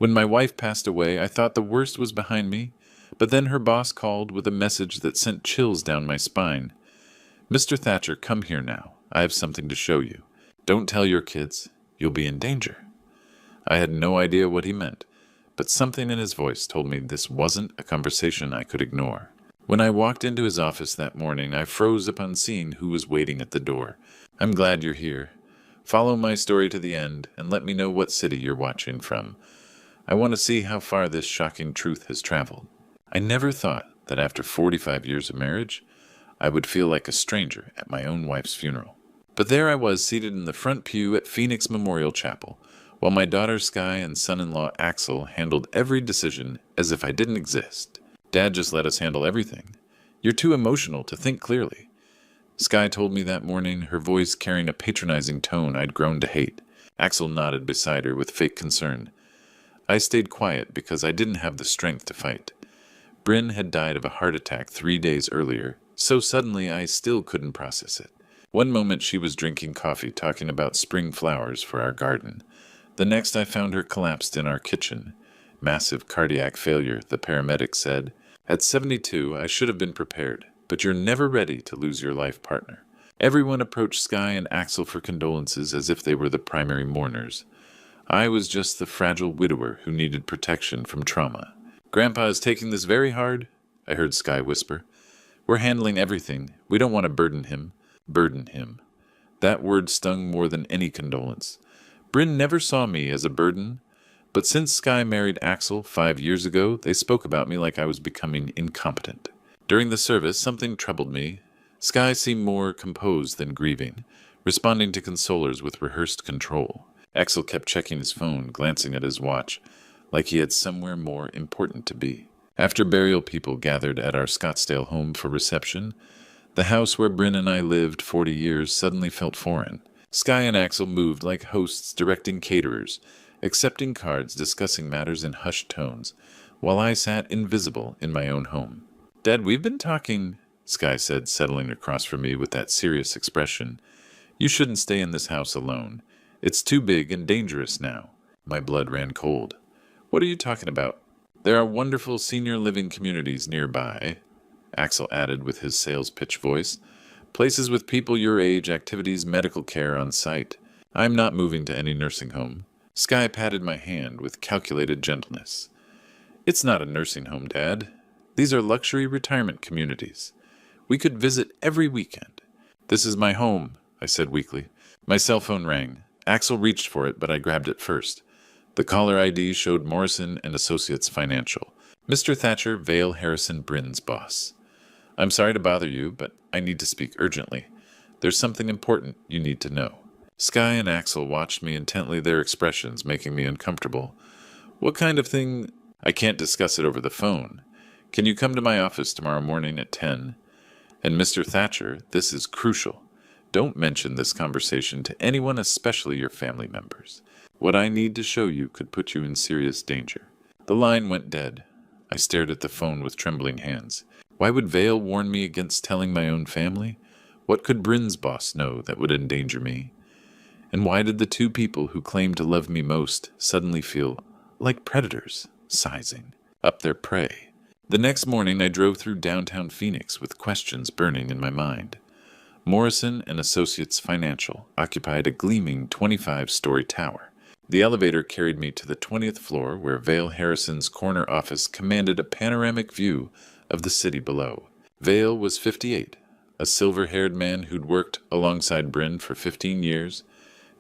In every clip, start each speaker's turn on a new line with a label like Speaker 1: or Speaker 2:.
Speaker 1: When my wife passed away, I thought the worst was behind me, but then her boss called with a message that sent chills down my spine. Mr. Thatcher, come here now. I have something to show you. Don't tell your kids. You'll be in danger. I had no idea what he meant, but something in his voice told me this wasn't a conversation I could ignore. When I walked into his office that morning, I froze upon seeing who was waiting at the door. I'm glad you're here. Follow my story to the end and let me know what city you're watching from. I want to see how far this shocking truth has traveled. I never thought that after 45 years of marriage, I would feel like a stranger at my own wife's funeral. But there I was seated in the front pew at Phoenix Memorial Chapel, while my daughter Sky and son-in-law Axel handled every decision as if I didn't exist. Dad just let us handle everything. You're too emotional to think clearly. Sky told me that morning, her voice carrying a patronizing tone I'd grown to hate. Axel nodded beside her with fake concern. I stayed quiet because I didn't have the strength to fight. Bryn had died of a heart attack 3 days earlier, so suddenly I still couldn't process it. One moment she was drinking coffee talking about spring flowers for our garden. The next I found her collapsed in our kitchen. Massive cardiac failure, the paramedic said. At 72, I should have been prepared, but you're never ready to lose your life partner. Everyone approached Sky and Axel for condolences as if they were the primary mourners. I was just the fragile widower who needed protection from trauma. Grandpa is taking this very hard, I heard Sky whisper. We're handling everything. We don't want to burden him. Burden him. That word stung more than any condolence. Bryn never saw me as a burden, but since Sky married Axel 5 years ago, they spoke about me like I was becoming incompetent. During the service, something troubled me. Sky seemed more composed than grieving, responding to consolers with rehearsed control. Axel kept checking his phone, glancing at his watch, like he had somewhere more important to be. After burial, people gathered at our Scottsdale home for reception. The house where Bryn and I lived 40 years suddenly felt foreign. Sky and Axel moved like hosts directing caterers, accepting cards, discussing matters in hushed tones, while I sat invisible in my own home. Dad, we've been talking, Sky said, settling across from me with that serious expression. You shouldn't stay in this house alone. It's too big and dangerous now. My blood ran cold. What are you talking about? There are wonderful senior living communities nearby, Axel added with his sales pitch voice. Places with people your age, activities, medical care on site. I'm not moving to any nursing home. Sky patted my hand with calculated gentleness. It's not a nursing home, Dad. These are luxury retirement communities. We could visit every weekend. This is my home, I said weakly. My cell phone rang. Axel reached for it, but I grabbed it first. The caller ID showed Morrison and Associates Financial. Mr. Thatcher, Vale Harrison Bryn's boss. I'm sorry to bother you, but I need to speak urgently. There's something important you need to know. Sky and Axel watched me intently, their expressions making me uncomfortable. What kind of thing? I can't discuss it over the phone. Can you come to my office tomorrow morning at 10? And Mr. Thatcher, this is crucial. Don't mention this conversation to anyone, especially your family members. What I need to show you could put you in serious danger. The line went dead. I stared at the phone with trembling hands. Why would Vale warn me against telling my own family? What could Bryn's boss know that would endanger me? And why did the two people who claimed to love me most suddenly feel like predators, sizing up their prey? The next morning I drove through downtown Phoenix with questions burning in my mind. Morrison and Associates Financial occupied a gleaming 25-story tower. The elevator carried me to the 20th floor where Vale Harrison's corner office commanded a panoramic view of the city below. Vale was 58, a silver-haired man who'd worked alongside Bryn for 15 years.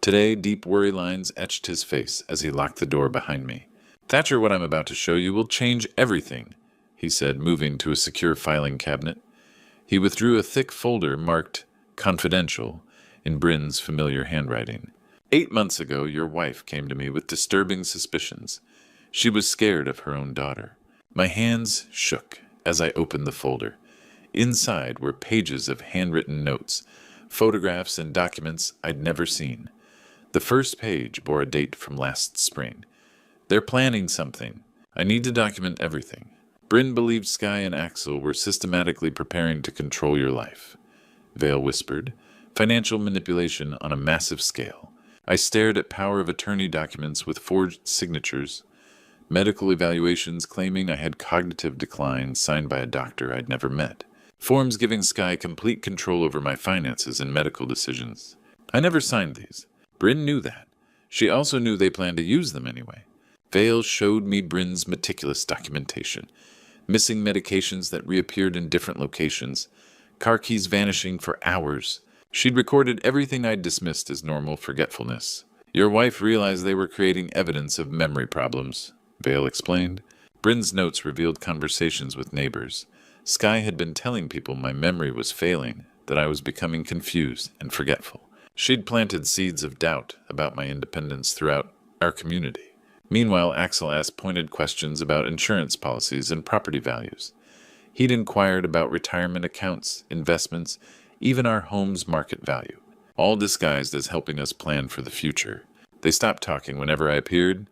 Speaker 1: Today, deep worry lines etched his face as he locked the door behind me. Thatcher, what I'm about to show you will change everything, he said, moving to a secure filing cabinet. He withdrew a thick folder marked Confidential in Bryn's familiar handwriting. 8 months ago, your wife came to me with disturbing suspicions. She was scared of her own daughter. My hands shook as I opened the folder. Inside were pages of handwritten notes, photographs, and documents I'd never seen. The first page bore a date from last spring. They're planning something. I need to document everything. Bryn believed Sky and Axel were systematically preparing to control your life. Vale whispered. Financial manipulation on a massive scale. I stared at power of attorney documents with forged signatures. medical evaluations claiming I had cognitive decline signed by a doctor I'd never met, forms giving Sky complete control over my finances and medical decisions. I never signed these. Bryn knew that. She also knew they planned to use them anyway. Vale showed me Bryn's meticulous documentation, missing medications that reappeared in different locations, car keys vanishing for hours. She'd recorded everything I'd dismissed as normal forgetfulness. Your wife realized they were creating evidence of memory problems, Vale explained. Bryn's notes revealed conversations with neighbors. Sky had been telling people my memory was failing, that I was becoming confused and forgetful. She'd planted seeds of doubt about my independence throughout our community. Meanwhile, Axel asked pointed questions about insurance policies and property values. He'd inquired about retirement accounts, investments, even our home's market value, all disguised as helping us plan for the future. They stopped talking whenever I appeared.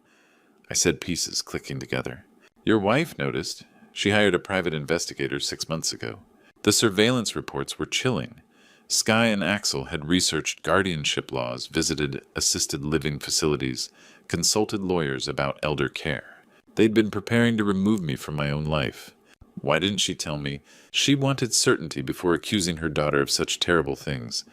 Speaker 1: I said pieces clicking together. Your wife noticed. She hired a private investigator 6 months ago. The surveillance reports were chilling. Sky and Axel had researched guardianship laws, visited assisted living facilities, consulted lawyers about elder care. They'd been preparing to remove me from my own life. Why didn't she tell me? She wanted certainty before accusing her daughter of such terrible things,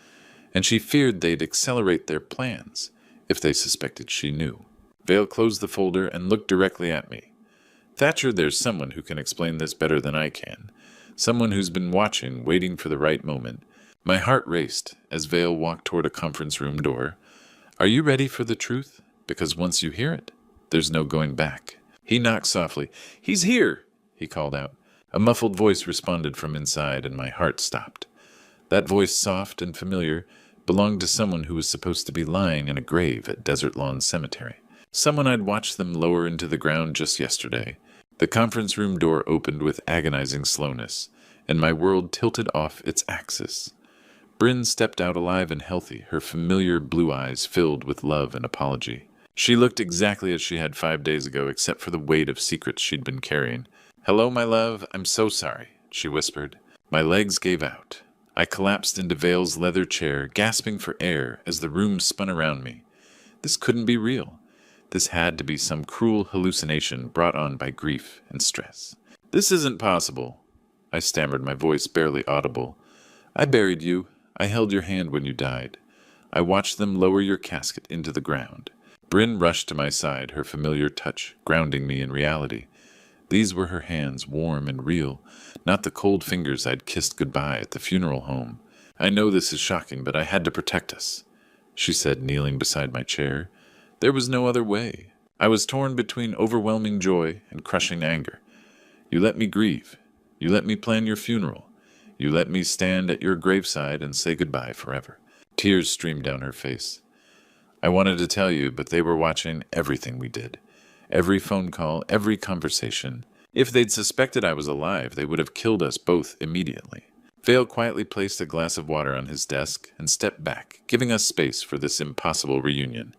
Speaker 1: and she feared they'd accelerate their plans if they suspected she knew. Vale closed the folder and looked directly at me. Thatcher, there's someone who can explain this better than I can. Someone who's been watching, waiting for the right moment. My heart raced as Vale walked toward a conference room door. Are you ready for the truth? Because once you hear it, there's no going back. He knocked softly. He's here, he called out. A muffled voice responded from inside, and my heart stopped. That voice, soft and familiar, belonged to someone who was supposed to be lying in a grave at Desert Lawn Cemetery. Someone I'd watched them lower into the ground just yesterday. The conference room door opened with agonizing slowness, and my world tilted off its axis. Bryn stepped out alive and healthy, her familiar blue eyes filled with love and apology. She looked exactly as she had 5 days ago, except for the weight of secrets she'd been carrying. Hello, my love, I'm so sorry, she whispered. My legs gave out. I collapsed into Vale's leather chair, gasping for air as the room spun around me. This couldn't be real. This had to be some cruel hallucination brought on by grief and stress. This isn't possible, I stammered, my voice barely audible. I buried you. I held your hand when you died. I watched them lower your casket into the ground. Bryn rushed to my side, her familiar touch grounding me in reality. These were her hands, warm and real, not the cold fingers I'd kissed goodbye at the funeral home. I know this is shocking, but I had to protect us, she said, kneeling beside my chair. There was no other way. I was torn between overwhelming joy and crushing anger. You let me grieve. You let me plan your funeral. You let me stand at your graveside and say goodbye forever. Tears streamed down her face. I wanted to tell you, but they were watching everything we did. Every phone call, every conversation. If they'd suspected I was alive, they would have killed us both immediately. Vale quietly placed a glass of water on his desk and stepped back, giving us space for this impossible reunion.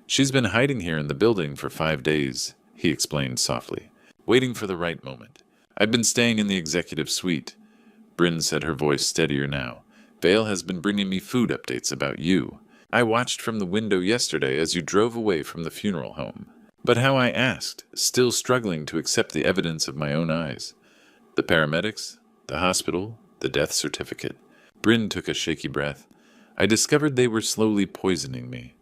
Speaker 1: She's been hiding here in the building for 5 days, he explained softly, waiting for the right moment. I've been staying in the executive suite. Bryn said, her voice steadier now. Vale has been bringing me food updates about you. I watched from the window yesterday as you drove away from the funeral home. But how, I asked, still struggling to accept the evidence of my own eyes. The paramedics, the hospital, the death certificate. Bryn took a shaky breath. I discovered they were slowly poisoning me.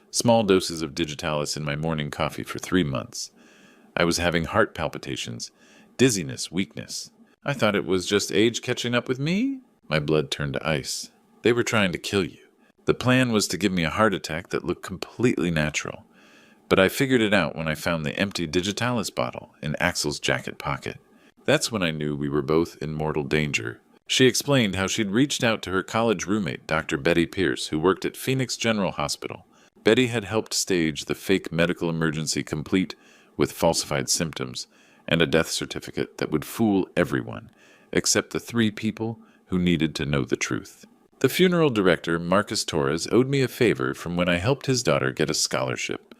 Speaker 1: Small doses of digitalis in my morning coffee for 3 months. I was having heart palpitations, dizziness, weakness. I thought it was just age catching up with me. My blood turned to ice. They were trying to kill you. The plan was to give me a heart attack that looked completely natural. But I figured it out when I found the empty digitalis bottle in Axel's jacket pocket. That's when I knew we were both in mortal danger. She explained how she'd reached out to her college roommate, Dr. Betty Pierce, who worked at Phoenix General Hospital. Betty had helped stage the fake medical emergency complete with falsified symptoms and a death certificate that would fool everyone, except the 3 people who needed to know the truth. The funeral director, Marcus Torres, owed me a favor from when I helped his daughter get a scholarship.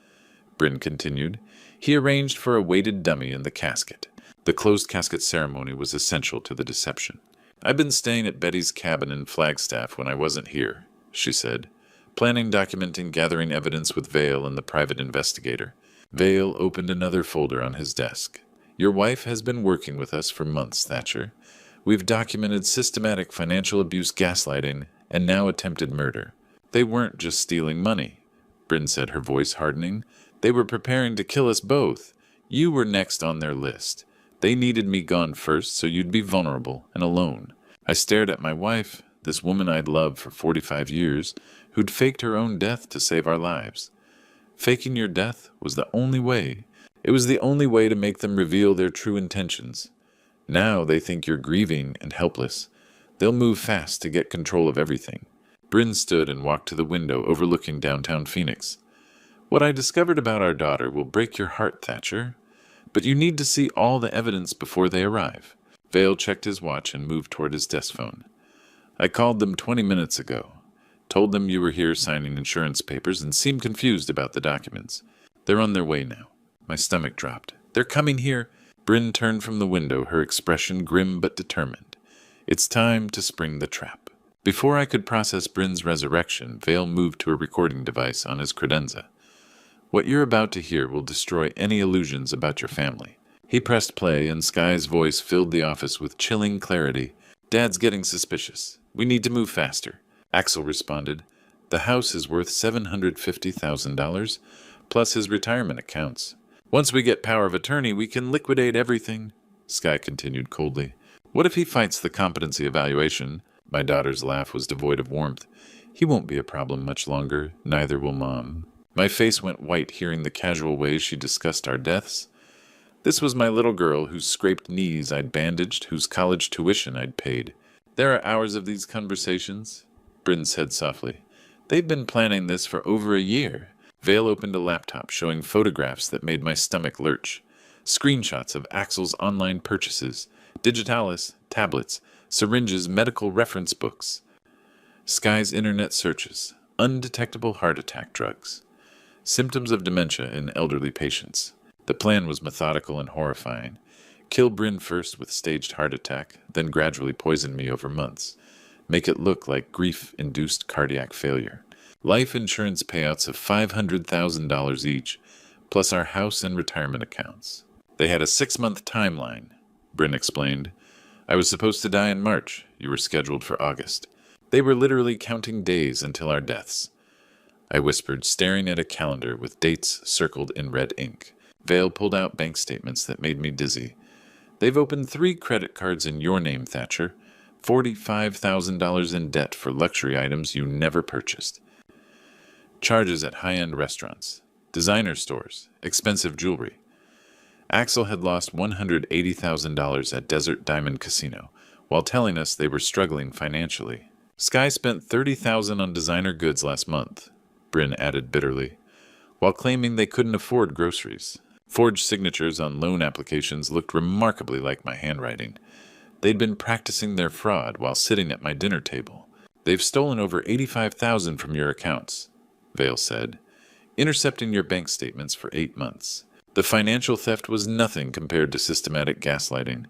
Speaker 1: Bryn continued. He arranged for a weighted dummy in the casket. The closed casket ceremony was essential to the deception. I've been staying at Betty's cabin in Flagstaff when I wasn't here, she said, planning, documenting, gathering evidence with Vale and the private investigator. Vale opened another folder on his desk. Your wife has been working with us for months, Thatcher. We've documented systematic financial abuse, gaslighting, and now attempted murder. They weren't just stealing money, Bryn said, her voice hardening. They were preparing to kill us both. You were next on their list. They needed me gone first so you'd be vulnerable and alone. I stared at my wife, this woman I'd loved for 45 years, who'd faked her own death to save our lives. Faking your death was the only way. It was the only way to make them reveal their true intentions. Now they think you're grieving and helpless. They'll move fast to get control of everything. Bryn stood and walked to the window overlooking downtown Phoenix. What I discovered about our daughter will break your heart, Thatcher. But you need to see all the evidence before they arrive. Vale checked his watch and moved toward his desk phone. I called them 20 minutes ago. Told them you were here signing insurance papers and seemed confused about the documents. They're on their way now. My stomach dropped. They're coming here. Bryn turned from the window, her expression grim but determined. It's time to spring the trap. Before I could process Bryn's resurrection, Vale moved to a recording device on his credenza. What you're about to hear will destroy any illusions about your family. He pressed play, and Sky's voice filled the office with chilling clarity. Dad's getting suspicious. We need to move faster. Axel responded. The house is worth $750,000, plus his retirement accounts. Once we get power of attorney, we can liquidate everything, Sky continued coldly. What if he fights the competency evaluation? My daughter's laugh was devoid of warmth. He won't be a problem much longer, neither will Mom. My face went white hearing the casual way she discussed our deaths. This was my little girl whose scraped knees I'd bandaged, whose college tuition I'd paid. There are hours of these conversations, Bryn said softly. They've been planning this for over a year. Vale opened a laptop showing photographs that made my stomach lurch. Screenshots of Axel's online purchases, digitalis, tablets, syringes, medical reference books. Sky's internet searches, undetectable heart attack drugs. Symptoms of dementia in elderly patients. The plan was methodical and horrifying. Kill Bryn first with staged heart attack, then gradually poison me over months. Make it look like grief-induced cardiac failure. Life insurance payouts of $500,000 each, plus our house and retirement accounts. They had a 6-month timeline, Bryn explained. I was supposed to die in March. You were scheduled for August. They were literally counting days until our deaths. I whispered, staring at a calendar with dates circled in red ink. Vale pulled out bank statements that made me dizzy. They've opened 3 credit cards in your name, Thatcher. $45,000 in debt for luxury items you never purchased. Charges at high-end restaurants, designer stores, expensive jewelry. Axel had lost $180,000 at Desert Diamond Casino, while telling us they were struggling financially. Sky spent $30,000 on designer goods last month, Bryn added bitterly, while claiming they couldn't afford groceries. Forged signatures on loan applications looked remarkably like my handwriting. They'd been practicing their fraud while sitting at my dinner table. They've stolen over $85,000 from your accounts, Vale said, intercepting your bank statements for 8 months. The financial theft was nothing compared to systematic gaslighting.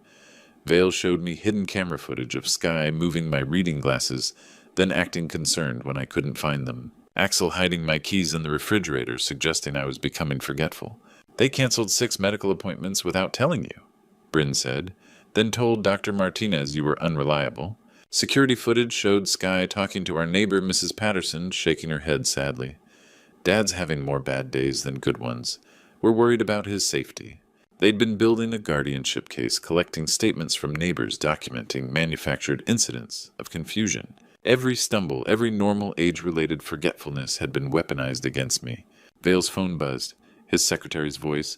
Speaker 1: Vale showed me hidden camera footage of Sky moving my reading glasses, then acting concerned when I couldn't find them. Axel hiding my keys in the refrigerator, suggesting I was becoming forgetful. They canceled 6 medical appointments without telling you, Bryn said, then told Dr. Martinez you were unreliable. Security footage showed Sky talking to our neighbor, Mrs. Patterson, shaking her head sadly. Dad's having more bad days than good ones. We're worried about his safety. They'd been building a guardianship case, collecting statements from neighbors documenting manufactured incidents of confusion. Every stumble, every normal age-related forgetfulness had been weaponized against me. Vale's phone buzzed. His secretary's voice.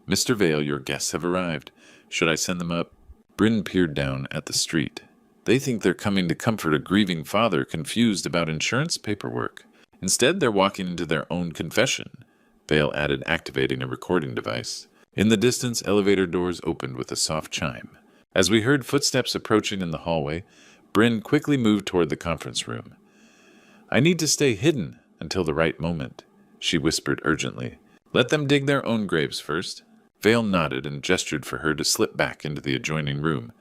Speaker 1: Mr. Vale, your guests have arrived. Should I send them up? Bryn peered down at the street. They think they're coming to comfort a grieving father confused about insurance paperwork. Instead, they're walking into their own confession, Vale added, activating a recording device. In the distance, elevator doors opened with a soft chime. As we heard footsteps approaching in the hallway, Bryn quickly moved toward the conference room. I need to stay hidden until the right moment, she whispered urgently. Let them dig their own graves first. Vale nodded and gestured for her to slip back into the adjoining room.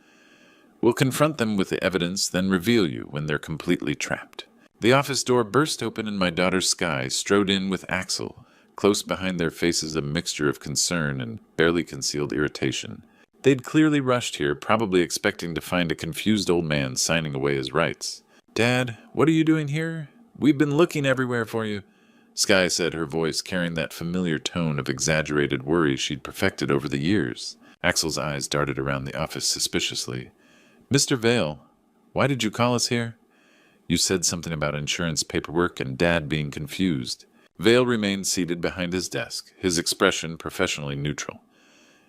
Speaker 1: We'll confront them with the evidence, then reveal you when they're completely trapped. The office door burst open and my daughter Sky strode in with Axel, close behind their faces a mixture of concern and barely concealed irritation. They'd clearly rushed here, probably expecting to find a confused old man signing away his rights. "Dad, what are you doing here? We've been looking everywhere for you," Skye said, her voice carrying that familiar tone of exaggerated worry she'd perfected over the years. Axel's eyes darted around the office suspiciously. "Mr. Vale, why did you call us here?" "You said something about insurance paperwork and Dad being confused." Vale remained seated behind his desk, his expression professionally neutral.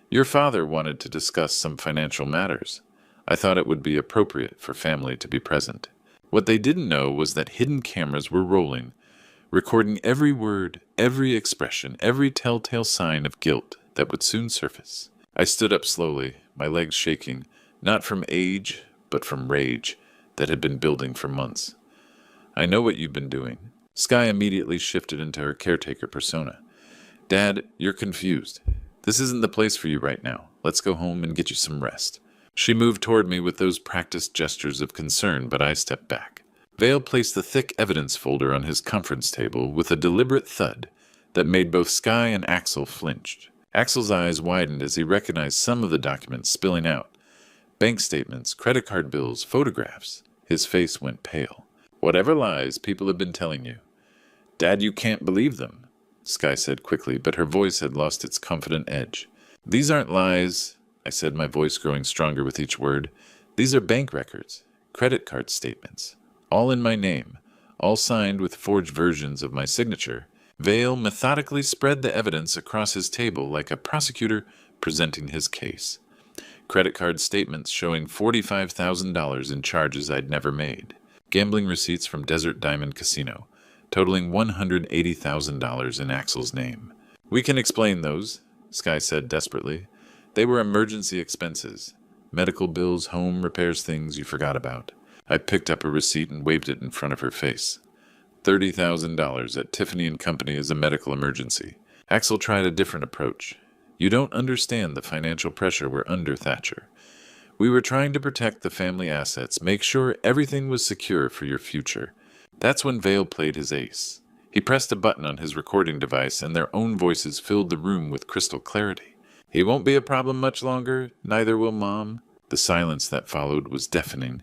Speaker 1: "Your father wanted to discuss some financial matters. I thought it would be appropriate for family to be present." What they didn't know was that hidden cameras were rolling, recording every word, every expression, every telltale sign of guilt that would soon surface. I stood up slowly, my legs shaking, not from age, but from rage that had been building for months. "I know what you've been doing." Skye immediately shifted into her caretaker persona. "Dad, you're confused. This isn't the place for you right now. Let's go home and get you some rest." She moved toward me with those practiced gestures of concern, but I stepped back. Vale placed the thick evidence folder on his conference table with a deliberate thud that made both Skye and Axel flinch. Axel's eyes widened as he recognized some of the documents spilling out. Bank statements, credit card bills, photographs. His face went pale. "Whatever lies people have been telling you." "Dad, you can't believe them," Skye said quickly, but her voice had lost its confident edge. "These aren't lies," I said, my voice growing stronger with each word. "These are bank records, credit card statements, all in my name, all signed with forged versions of my signature." Vale methodically spread the evidence across his table like a prosecutor presenting his case. Credit card statements showing $45,000 in charges I'd never made. Gambling receipts from Desert Diamond Casino, totaling $180,000 in Axel's name. "We can explain those," Skye said desperately. "They were emergency expenses. Medical bills, home repairs, things you forgot about." I picked up a receipt and waved it in front of her face. $30,000 at Tiffany & Company is a medical emergency. Axel tried a different approach. "You don't understand the financial pressure we're under, Thatcher. We were trying to protect the family assets, make sure everything was secure for your future." That's when Vale played his ace. He pressed a button on his recording device and their own voices filled the room with crystal clarity. "He won't be a problem much longer, neither will Mom." The silence that followed was deafening.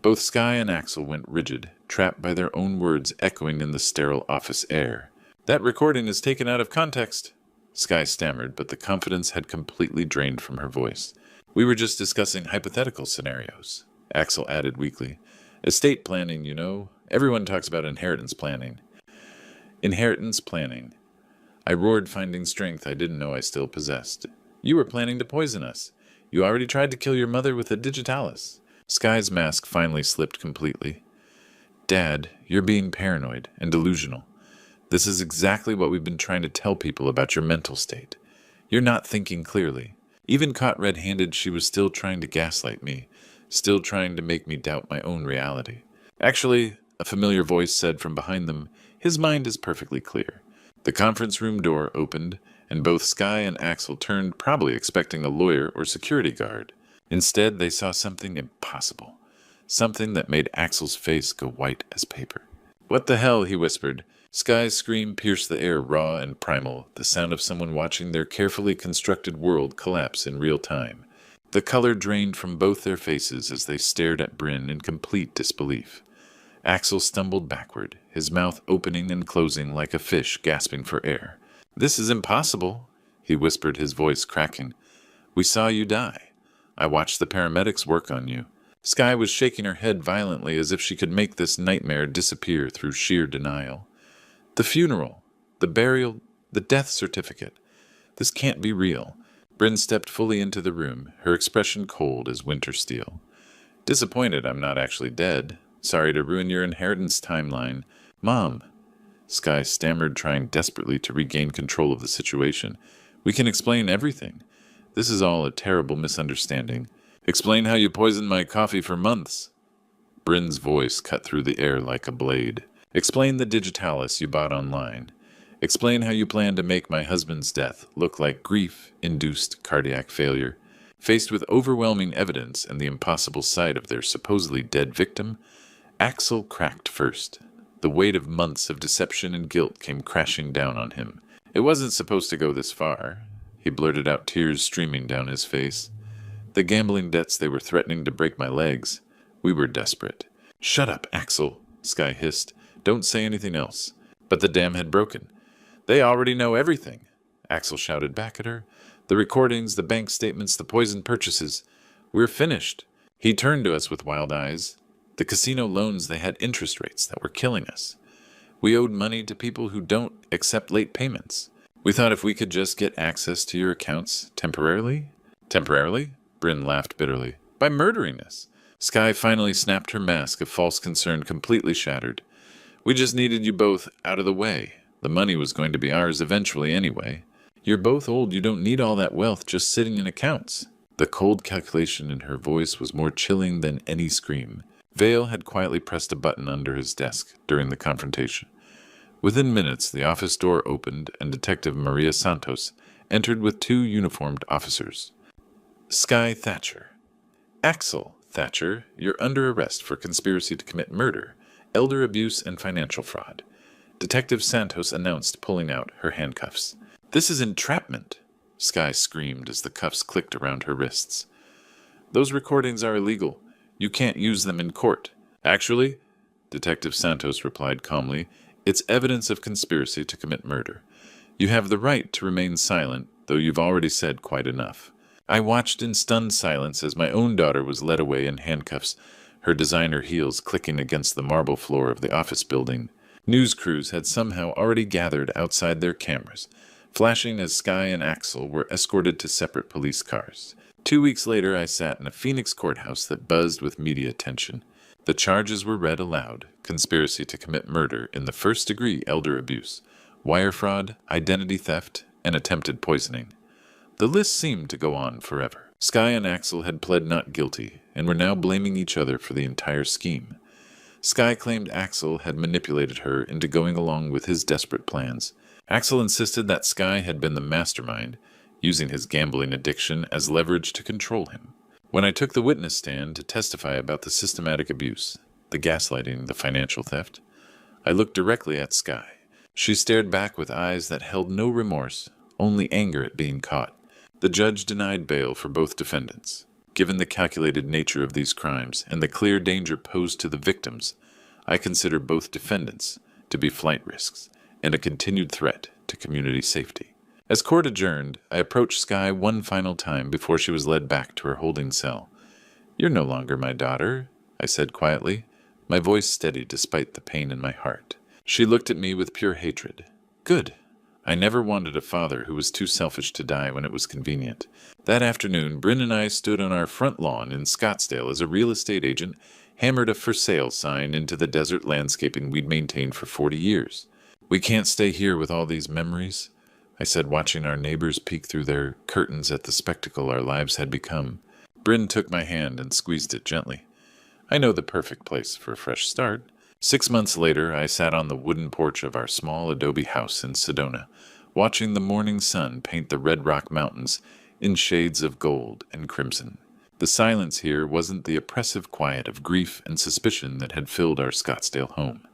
Speaker 1: Both Skye and Axel went rigid, trapped by their own words echoing in the sterile office air. "That recording is taken out of context," Skye stammered, but the confidence had completely drained from her voice. "We were just discussing hypothetical scenarios," Axel added weakly. "Estate planning, you know. Everyone talks about inheritance planning." "Inheritance planning." I roared, finding strength I didn't know I still possessed. "You were planning to poison us. You already tried to kill your mother with a digitalis." Skye's mask finally slipped completely. "Dad, you're being paranoid and delusional. This is exactly what we've been trying to tell people about your mental state. You're not thinking clearly. Even caught red-handed, she was still trying to gaslight me, still trying to make me doubt my own reality." "Actually," a familiar voice said from behind them, "his mind is perfectly clear." The conference room door opened, and both Skye and Axel turned, probably expecting a lawyer or security guard. Instead, they saw something impossible, something that made Axel's face go white as paper. "What the hell?" he whispered. Skye's scream pierced the air, raw and primal, the sound of someone watching their carefully constructed world collapse in real time. The color drained from both their faces as they stared at Bryn in complete disbelief. Axel stumbled backward, his mouth opening and closing like a fish gasping for air. "This is impossible," he whispered, his voice cracking. "We saw you die. I watched the paramedics work on you." Skye was shaking her head violently as if she could make this nightmare disappear through sheer denial. "The funeral, the burial, the death certificate. This can't be real." Bryn stepped fully into the room, her expression cold as winter steel. "Disappointed I'm not actually dead. Sorry to ruin your inheritance timeline. Mom," Skye stammered, trying desperately to regain control of the situation. "We can explain everything. This is all a terrible misunderstanding. Explain how you poisoned my coffee for months." Bryn's voice cut through the air like a blade. "Explain the digitalis you bought online. Explain how you plan to make my husband's death look like grief-induced cardiac failure. Faced with overwhelming evidence and the impossible sight of their supposedly dead victim, Axel cracked first. The weight of months of deception and guilt came crashing down on him. It wasn't supposed to go this far. He blurted out, tears streaming down his face. The gambling debts, they were threatening to break my legs. We were desperate. Shut up, Axel, Sky hissed. Don't say anything else. But the dam had broken. They already know everything, Axel shouted back at her. The recordings, the bank statements, the poison purchases. We're finished. He turned to us with wild eyes. The casino loans, they had interest rates that were killing us. We owed money to people who don't accept late payments. We thought if we could just get access to your accounts temporarily. Temporarily? Bryn laughed bitterly. By murdering us. Sky finally snapped her mask of false concern, completely shattered. We just needed you both out of the way. The money was going to be ours eventually anyway. You're both old. You don't need all that wealth just sitting in accounts. The cold calculation in her voice was more chilling than any scream. Vale had quietly pressed a button under his desk during the confrontation. Within minutes, the office door opened and Detective Maria Santos entered with 2 uniformed officers. Sky Thatcher. Axel Thatcher, you're under arrest for conspiracy to commit murder, elder abuse, and financial fraud. Detective Santos announced, pulling out her handcuffs. This is entrapment, Sky screamed as the cuffs clicked around her wrists. Those recordings are illegal. You can't use them in court. Actually, Detective Santos replied calmly, it's evidence of conspiracy to commit murder. You have the right to remain silent, though you've already said quite enough. I watched in stunned silence as my own daughter was led away in handcuffs, her designer heels clicking against the marble floor of the office building. News crews had somehow already gathered outside their cameras, flashing as Sky and Axel were escorted to separate police cars. 2 weeks later, I sat in a Phoenix courthouse that buzzed with media attention. The charges were read aloud: conspiracy to commit murder in the first degree, elder abuse, wire fraud, identity theft, and attempted poisoning. The list seemed to go on forever. Sky and Axel had pled not guilty and were now blaming each other for the entire scheme. Sky claimed Axel had manipulated her into going along with his desperate plans. Axel insisted that Sky had been the mastermind, using his gambling addiction as leverage to control him. When I took the witness stand to testify about the systematic abuse, the gaslighting, the financial theft, I looked directly at Sky. She stared back with eyes that held no remorse, only anger at being caught. The judge denied bail for both defendants. Given the calculated nature of these crimes and the clear danger posed to the victims, I consider both defendants to be flight risks and a continued threat to community safety. As court adjourned, I approached Sky one final time before she was led back to her holding cell. You're no longer my daughter, I said quietly, my voice steady despite the pain in my heart. She looked at me with pure hatred. Good. I never wanted a father who was too selfish to die when it was convenient. That afternoon, Bryn and I stood on our front lawn in Scottsdale as a real estate agent hammered a for sale sign into the desert landscaping we'd maintained for 40 years. We can't stay here with all these memories, I said, watching our neighbors peek through their curtains at the spectacle our lives had become. Bryn took my hand and squeezed it gently. I know the perfect place for a fresh start. 6 months later, I sat on the wooden porch of our small adobe house in Sedona, watching the morning sun paint the Red Rock Mountains in shades of gold and crimson. The silence here wasn't the oppressive quiet of grief and suspicion that had filled our Scottsdale home.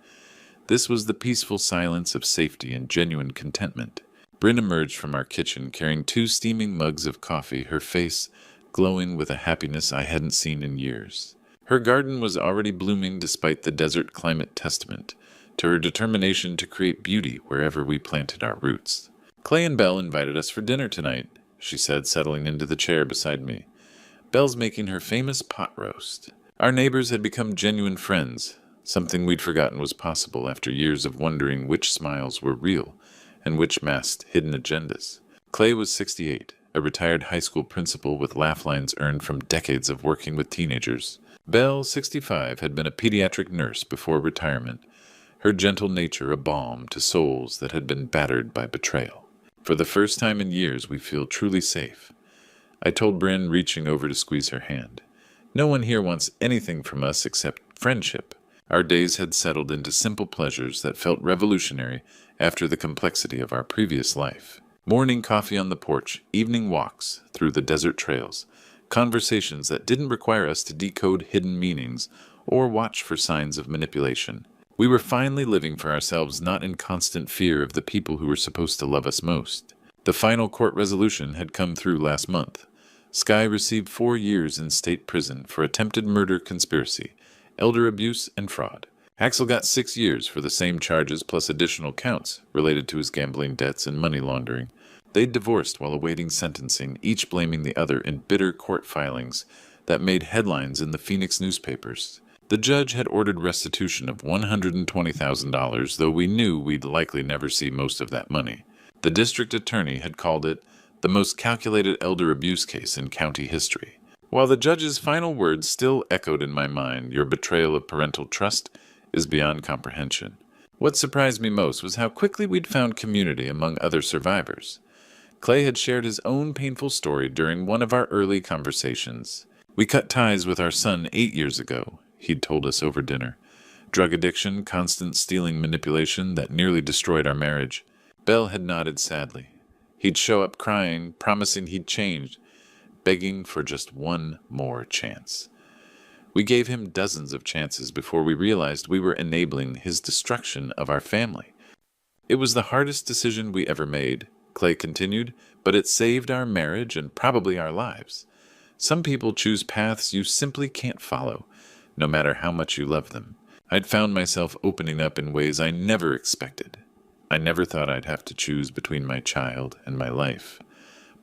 Speaker 1: This was the peaceful silence of safety and genuine contentment. Bryn emerged from our kitchen carrying 2 steaming mugs of coffee, her face glowing with a happiness I hadn't seen in years. Her garden was already blooming despite the desert climate, testament to her determination to create beauty wherever we planted our roots. Clay and Belle invited us for dinner tonight, she said, settling into the chair beside me. Belle's making her famous pot roast. Our neighbors had become genuine friends, something we'd forgotten was possible after years of wondering which smiles were real and which masked hidden agendas. Clay was 68, a retired high school principal with laugh lines earned from decades of working with teenagers. Belle, 65, had been a pediatric nurse before retirement, her gentle nature a balm to souls that had been battered by betrayal. For the first time in years, we feel truly safe, I told Bryn, reaching over to squeeze her hand. No one here wants anything from us except friendship. Our days had settled into simple pleasures that felt revolutionary after the complexity of our previous life. Morning coffee on the porch, evening walks through the desert trails, conversations that didn't require us to decode hidden meanings or watch for signs of manipulation. We were finally living for ourselves, not in constant fear of the people who were supposed to love us most. The final court resolution had come through last month. Skye received 4 years in state prison for attempted murder conspiracy, elder abuse, and fraud. Axel got 6 years for the same charges plus additional counts related to his gambling debts and money laundering. They'd divorced while awaiting sentencing, each blaming the other in bitter court filings that made headlines in the Phoenix newspapers. The judge had ordered restitution of $120,000, though we knew we'd likely never see most of that money. The district attorney had called it the most calculated elder abuse case in county history. While the judge's final words still echoed in my mind, "Your betrayal of parental trust is beyond comprehension." What surprised me most was how quickly we'd found community among other survivors. Clay had shared his own painful story during one of our early conversations. "We cut ties with our son 8 years ago," he'd told us over dinner. "Drug addiction, constant stealing manipulation that nearly destroyed our marriage." Belle had nodded sadly. He'd show up crying, promising he'd changed, begging for just one more chance. We gave him dozens of chances before we realized we were enabling his destruction of our family. "It was the hardest decision we ever made," Clay continued, "but it saved our marriage and probably our lives. Some people choose paths you simply can't follow, no matter how much you love them." I'd found myself opening up in ways I never expected. I never thought I'd have to choose between my child and my life.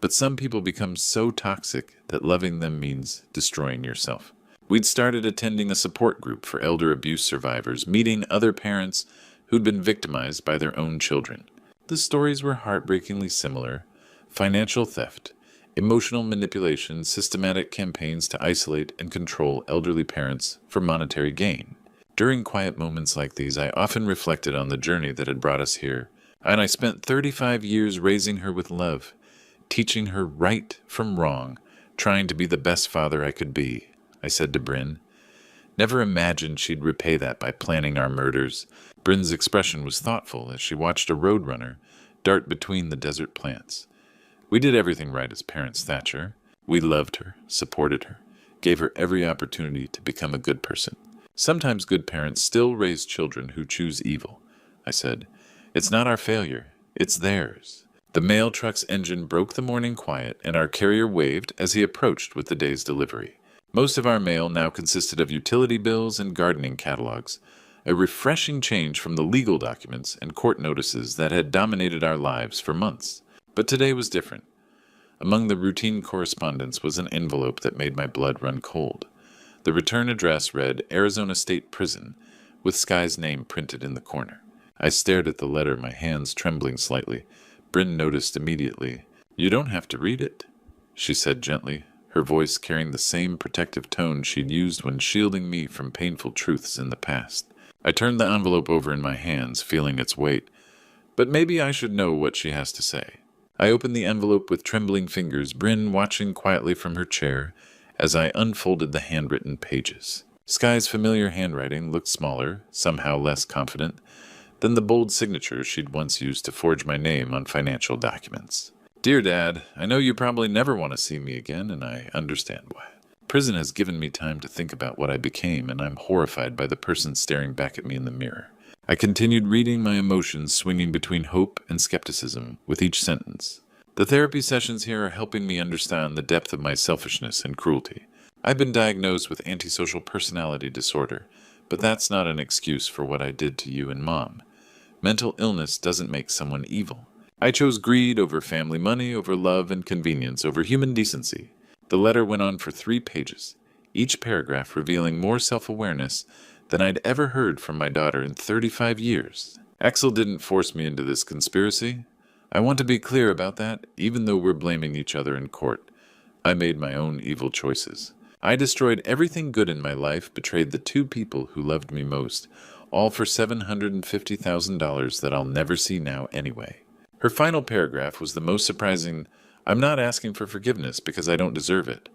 Speaker 1: But some people become so toxic that loving them means destroying yourself. We'd started attending a support group for elder abuse survivors, meeting other parents who'd been victimized by their own children. The stories were heartbreakingly similar: financial theft, emotional manipulation, systematic campaigns to isolate and control elderly parents for monetary gain. During quiet moments like these, I often reflected on the journey that had brought us here, and I spent 35 years raising her with love, teaching her right from wrong, trying to be the best father I could be, I said to Bryn. Never imagined she'd repay that by planning our murders. Bryn's expression was thoughtful as she watched a roadrunner dart between the desert plants. We did everything right as parents, Thatcher. We loved her, supported her, gave her every opportunity to become a good person. Sometimes good parents still raise children who choose evil, I said. It's not our failure, it's theirs. The mail truck's engine broke the morning quiet, and our carrier waved as he approached with the day's delivery. Most of our mail now consisted of utility bills and gardening catalogs, a refreshing change from the legal documents and court notices that had dominated our lives for months. But today was different. Among the routine correspondence was an envelope that made my blood run cold. The return address read Arizona State Prison, with Skye's name printed in the corner. I stared at the letter, my hands trembling slightly. Bryn noticed immediately. "You don't have to read it," she said gently, her voice carrying the same protective tone she'd used when shielding me from painful truths in the past. I turned the envelope over in my hands, feeling its weight. But maybe I should know what she has to say. I opened the envelope with trembling fingers, Bryn watching quietly from her chair as I unfolded the handwritten pages. Skye's familiar handwriting looked smaller, somehow less confident, than the bold signature she'd once used to forge my name on financial documents. "Dear Dad, I know you probably never want to see me again, and I understand why. Prison has given me time to think about what I became, and I'm horrified by the person staring back at me in the mirror." I continued reading, my emotions swinging between hope and skepticism with each sentence. "The therapy sessions here are helping me understand the depth of my selfishness and cruelty. I've been diagnosed with antisocial personality disorder, but that's not an excuse for what I did to you and Mom. Mental illness doesn't make someone evil. I chose greed over family money, over love and convenience, over human decency." The letter went on for 3 pages, each paragraph revealing more self-awareness than I'd ever heard from my daughter in 35 years. "Axel didn't force me into this conspiracy. I want to be clear about that, even though we're blaming each other in court. I made my own evil choices. I destroyed everything good in my life, betrayed the 2 people who loved me most, all for $750,000 that I'll never see now anyway." Her final paragraph was the most surprising. "I'm not asking for forgiveness because I don't deserve it.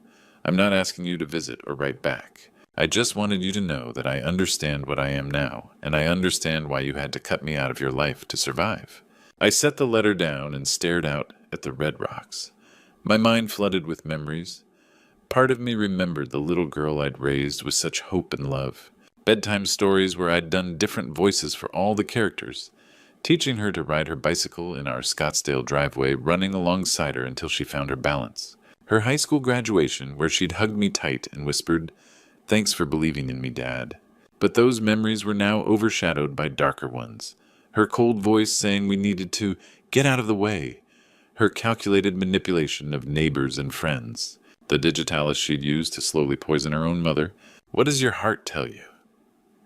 Speaker 1: I'm not asking you to visit or write back. I just wanted you to know that I understand what I am now, and I understand why you had to cut me out of your life to survive." I set the letter down and stared out at the red rocks. My mind flooded with memories. Part of me remembered the little girl I'd raised with such hope and love. Bedtime stories where I'd done different voices for all the characters, teaching her to ride her bicycle in our Scottsdale driveway, running alongside her until she found her balance. Her high school graduation, where she'd hugged me tight and whispered, "Thanks for believing in me, Dad." But those memories were now overshadowed by darker ones. Her cold voice saying we needed to get out of the way. Her calculated manipulation of neighbors and friends. The digitalis she'd used to slowly poison her own mother. "What does your heart tell you?"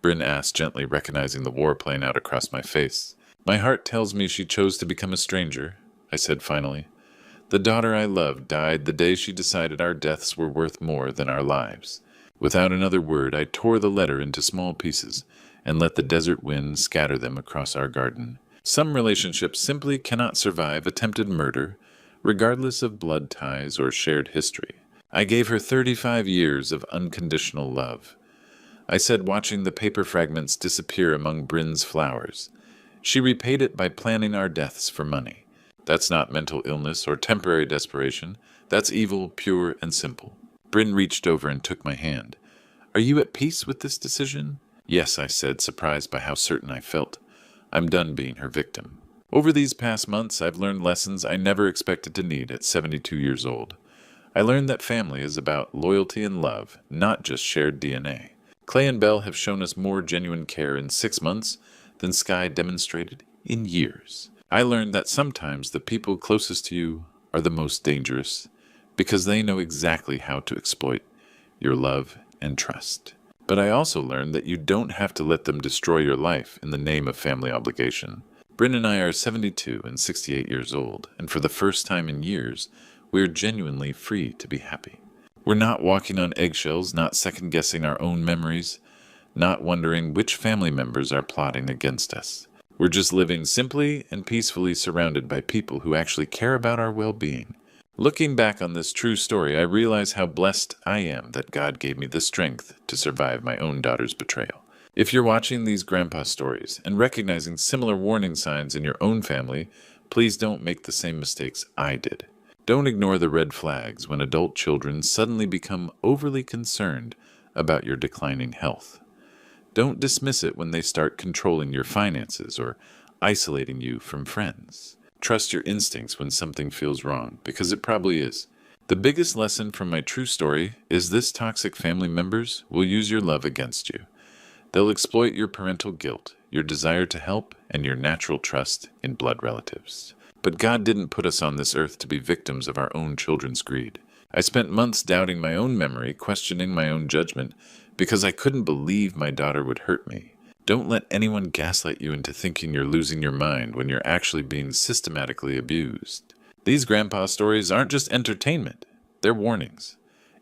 Speaker 1: Bryn asked, gently recognizing the war playing out across my face. "My heart tells me she chose to become a stranger," I said finally. "The daughter I loved died the day she decided our deaths were worth more than our lives." Without another word, I tore the letter into small pieces and let the desert wind scatter them across our garden. Some relationships simply cannot survive attempted murder, regardless of blood ties or shared history. I gave her 35 years of unconditional love. I said, watching the paper fragments disappear among Bryn's flowers. She repaid it by planning our deaths for money. That's not mental illness or temporary desperation. That's evil, pure and simple. Bryn reached over and took my hand. "Are you at peace with this decision?" "Yes," I said, surprised by how certain I felt. "I'm done being her victim." Over these past months, I've learned lessons I never expected to need at 72 years old. I learned that family is about loyalty and love, not just shared DNA. Clay and Belle have shown us more genuine care in 6 months than Sky demonstrated in years. I learned that sometimes the people closest to you are the most dangerous because they know exactly how to exploit your love and trust. But I also learned that you don't have to let them destroy your life in the name of family obligation. Bryn and I are 72 and 68 years old, and for the first time in years, we are genuinely free to be happy. We're not walking on eggshells, not second-guessing our own memories, not wondering which family members are plotting against us. We're just living simply and peacefully surrounded by people who actually care about our well-being. Looking back on this true story, I realize how blessed I am that God gave me the strength to survive my own daughter's betrayal. If you're watching these grandpa stories and recognizing similar warning signs in your own family, please don't make the same mistakes I did. Don't ignore the red flags when adult children suddenly become overly concerned about your declining health. Don't dismiss it when they start controlling your finances or isolating you from friends. Trust your instincts when something feels wrong, because it probably is. The biggest lesson from my true story is this: toxic family members will use your love against you. They'll exploit your parental guilt, your desire to help, and your natural trust in blood relatives. But God didn't put us on this earth to be victims of our own children's greed. I spent months doubting my own memory, questioning my own judgment, because I couldn't believe my daughter would hurt me. Don't let anyone gaslight you into thinking you're losing your mind when you're actually being systematically abused. These grandpa stories aren't just entertainment, they're warnings.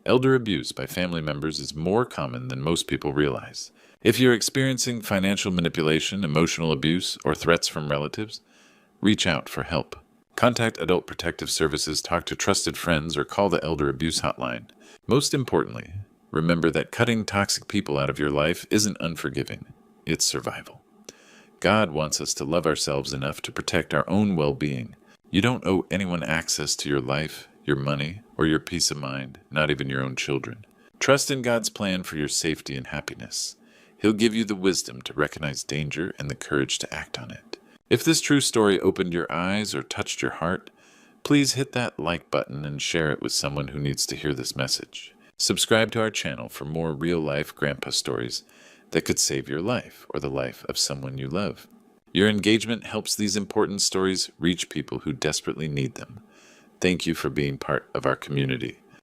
Speaker 1: Elder abuse by family members is more common than most people realize. If you're experiencing financial manipulation, emotional abuse, or threats from relatives, reach out for help. Contact Adult Protective Services, talk to trusted friends, or call the Elder Abuse Hotline. Most importantly, remember that cutting toxic people out of your life isn't unforgiving. It's survival. God wants us to love ourselves enough to protect our own well-being. You don't owe anyone access to your life, your money, or your peace of mind, not even your own children. Trust in God's plan for your safety and happiness. He'll give you the wisdom to recognize danger and the courage to act on it. If this true story opened your eyes or touched your heart, please hit that like button and share it with someone who needs to hear this message. Subscribe to our channel for more real-life grandpa stories that could save your life or the life of someone you love. Your engagement helps these important stories reach people who desperately need them. Thank you for being part of our community.